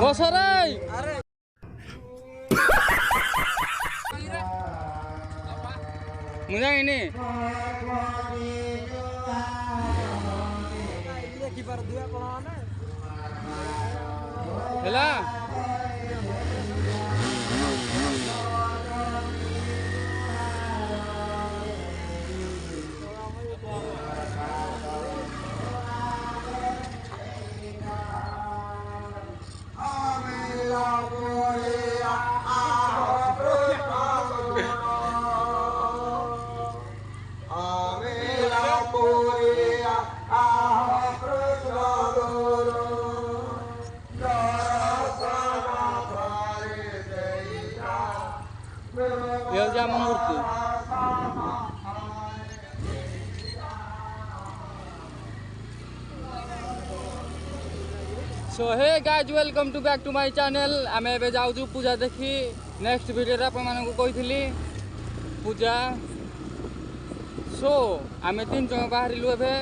Bosorai. Mudah ini. Hela. Murti. So hey guys, welcome to back to my channel. आमे एबे जाउजु पूजा देखी next video रे अपन मानन को कहिथिली पूजा। सो आमे तीन जण बाहरिलु एबे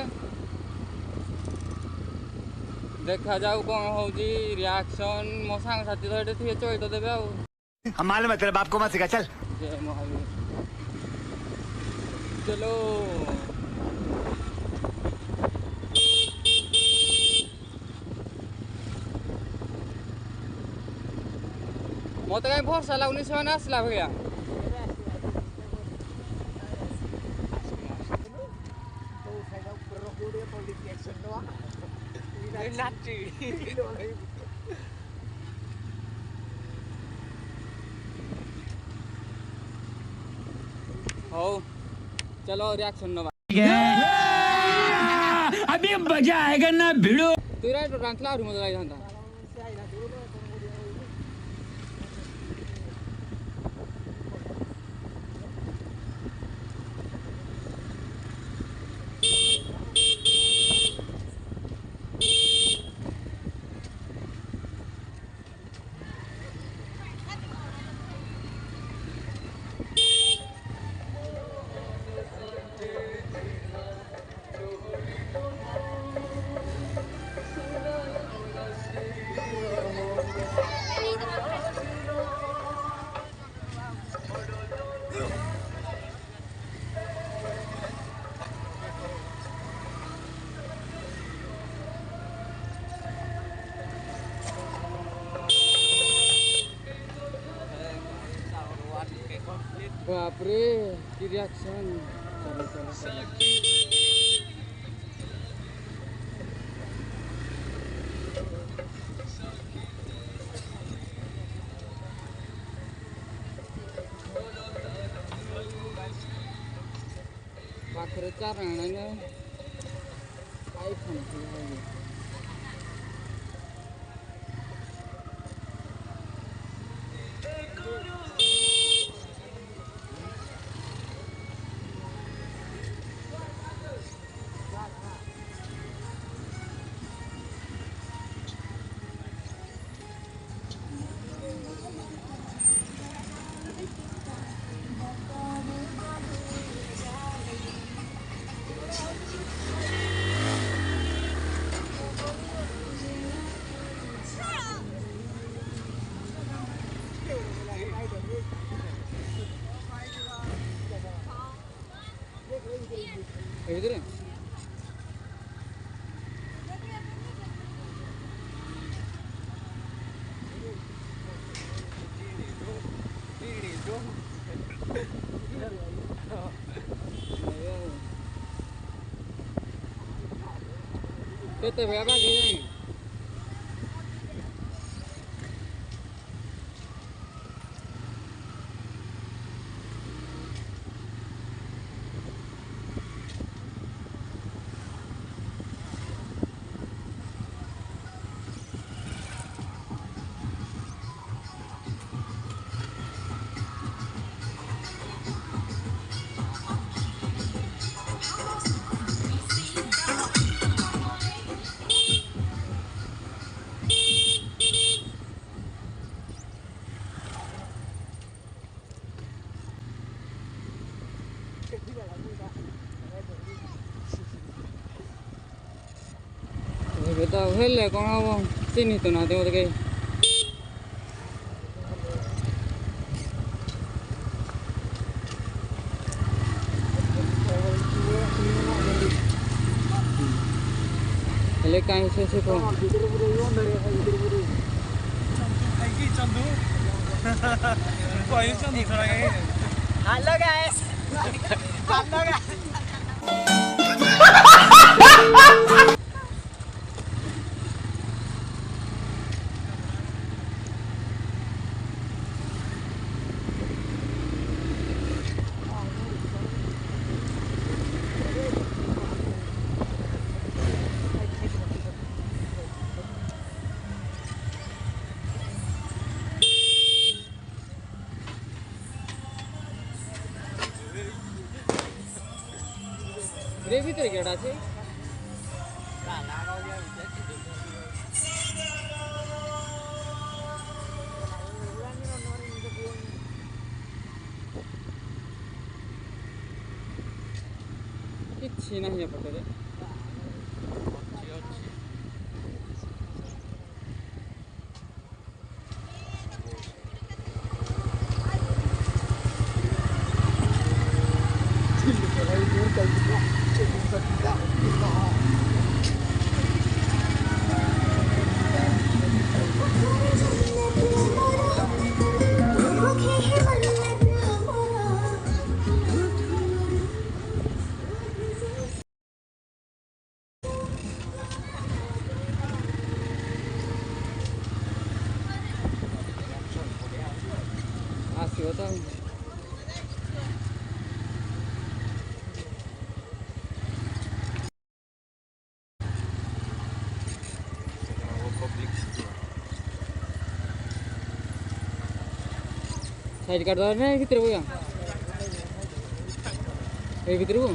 देखा जाऊ कोन होउजी रिएक्शन मो संग साथी तो एटे थिए चोई तो देबे आउ हम मालूम है तेरे बाप को मत सिखा चल। जय महावीर। चलो मत कहीं भरोसा लगुनि से आसला भैया हो चलो रिएक्शन नवा अभी मजा आएगा ना भिड़ो तू राइट रंखला और मजा आई था बाप रे की रिएक्शन। चलो चलो पाखरे चारणाने आईफोन इधर कहते भैया बाकी जाएंगे ତ ହେଲେ କ'ଣ ହବ ଚିହ୍ନି ତ ନାହାନ୍ତି ମୋତେ କେହି। हेले कहीं से को हेलो गाइस हेलो गाइस रे ভিতরে কেডা আছে କିଛି ନାହିଁ ଏପଟରେ। ଆସିବ ତ साइड काट दो ना भीतर को ए भीतर को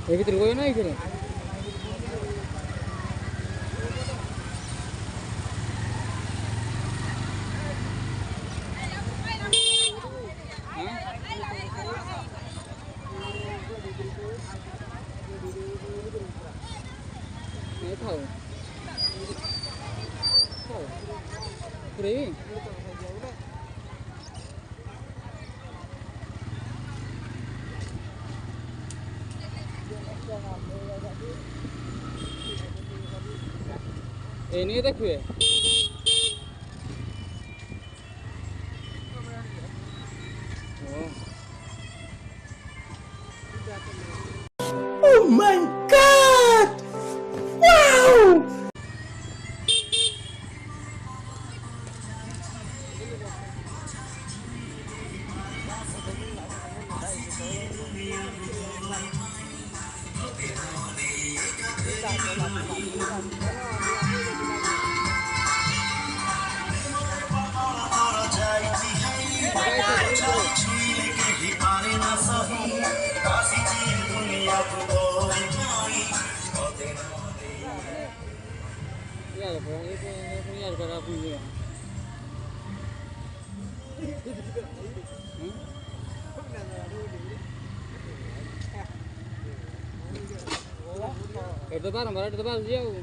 ये भीतर को ना इधर नहीं खाओ पूरे ये नहीं देखिए Oh my god! Wow! itu barang itu barang jauh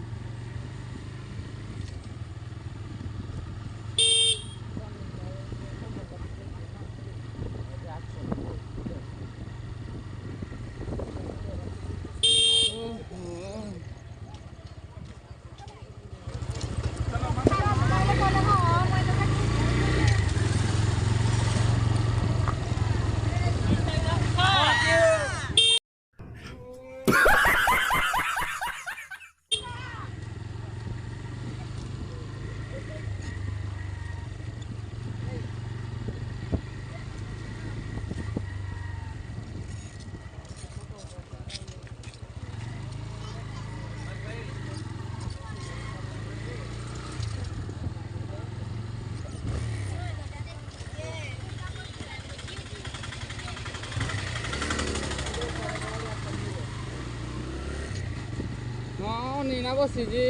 ଅନିନା ବସିଛି।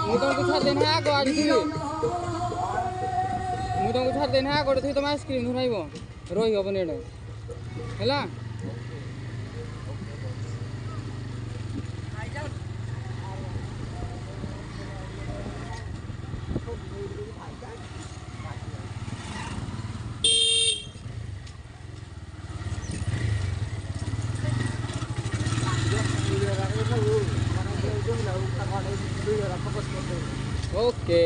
ମୁଁ ତମକୁ ଛାଡ଼ିଦେନି ଆଗ ଆଜି ଥିବି। ମୁଁ ତମକୁ ଛାଡ଼ିଦେନି ଆଗରେ ଥିବି, ତମେ ଆଇସ୍କ୍ରିମ୍ ଧରାଇବ ରହିହବନି ଏଇଟା ହେଲା। Okay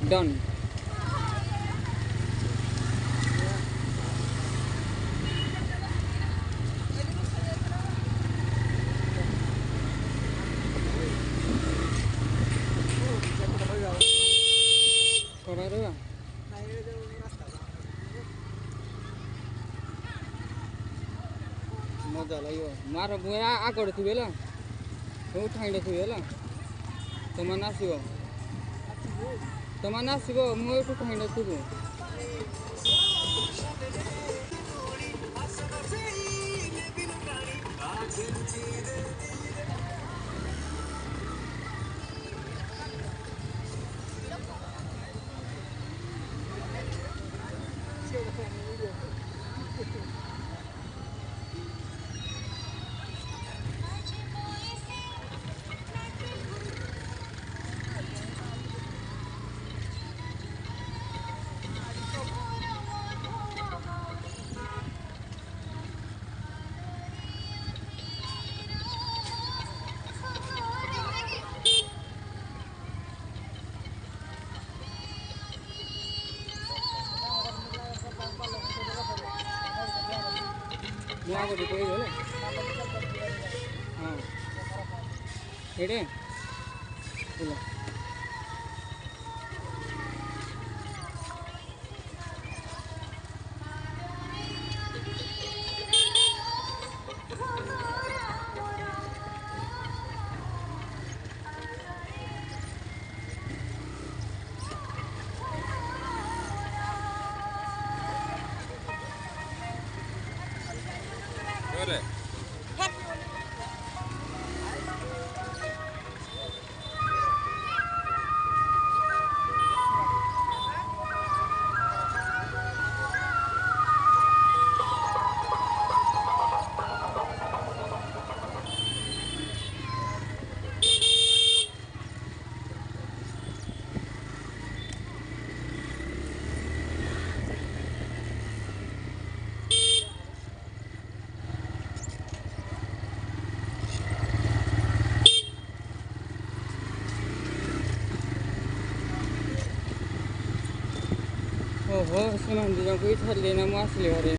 done. मजा लगे मार मुझे आगे थी है ठाई थी है तुम आसब तुम आसब मुझे ठाई थी। आगे हाँ एडे ओहो से मंदिर को छाड़िए ना मुझे आसली घरे।